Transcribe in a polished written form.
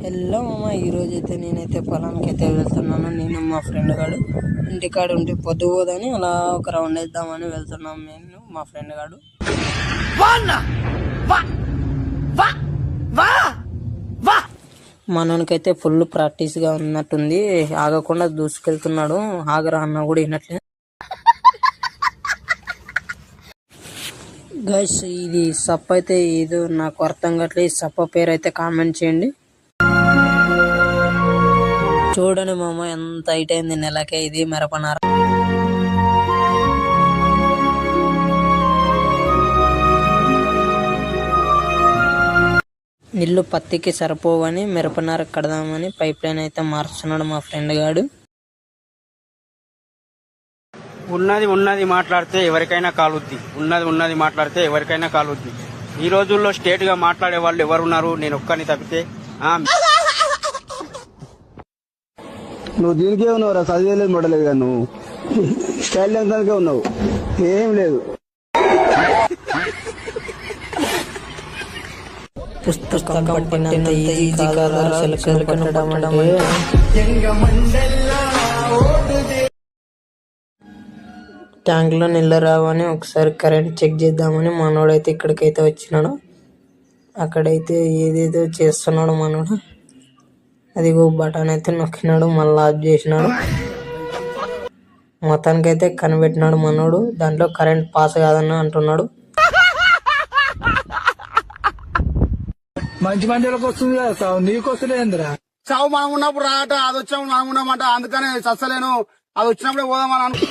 Hello మామ, ఈరోజు అయితే నేనైతే పొలానికి అయితే వెళ్తున్నాను. నేను మా ఫ్రెండ్ గాడు ఇంటికాడ ఉంటే పొద్దు పోదని అలా ఒక రౌండ్ వేద్దామని వెళ్తున్నాం. నేను మా ఫ్రెండ్ గాడు మనకైతే ఫుల్ ప్రాక్టీస్ గా ఉన్నట్టుంది. ఆగకుండా దూసుకెళ్తున్నాడు. ఆగరా అన్న కూడా వినట్లే. గైస్, ఇది సప్ప అయితే ఏదో నాకు అర్థం కావట్లేదు. ఈ సప్ప పేరు అయితే కామెంట్ చేయండి. చూడండి మామ, ఎంత హైట్ అయింది నెలకే ఇది మిరపనార. నీళ్లు పత్తికి సరిపోవని మిరపనార కడదామని పైప్ లైన్ అయితే మార్చుతున్నాడు మా ఫ్రెండ్ గాడు. ఉన్నది మాట్లాడితే ఎవరికైనా కాలుద్ది. ఉన్నది మాట్లాడితే ఎవరికైనా కాలుద్ది. ఈ రోజుల్లో స్టేట్ గా మాట్లాడే వాళ్ళు ఎవరున్నారు? నేను ఒక్కని తప్పితే. నువ్వు దీనికే ఉన్నావు రా, చదివేలేదు మొడలేదు కదా. నువ్వు స్టైల్ దానికే ఉన్నావు, ఏం లేదు. పుస్తకం పట్టినంత ఈజీ కాదు సెలకలు పట్టడం అంటే. ట్యాంక్ లో నీళ్ళు రావని ఒకసారి కరెంట్ చెక్ చేద్దామని మనోడైతే ఇక్కడికైతే వచ్చినాడు. అక్కడైతే ఏదేదో చేస్తున్నాడు మనోడు. అదిగో బటన్ అయితే నొక్కినాడు, మళ్ళీ ఆఫ్ చేసినాడు. మొత్తానికైతే కనిపెట్టినాడు మనోడు. దాంట్లో కరెంట్ పాస్ కాదని అంటున్నాడు. మంచి మందిలోకి వస్తుంది కదా సావు, నీకు వస్తుందేంద్రా? చావు మనం ఉన్నప్పుడు రాట, అది వచ్చినప్పుడు మనం ఉన్నామంట. అందుకనే చస్తలేను. అది వచ్చినప్పుడే పోదామని అనుకో.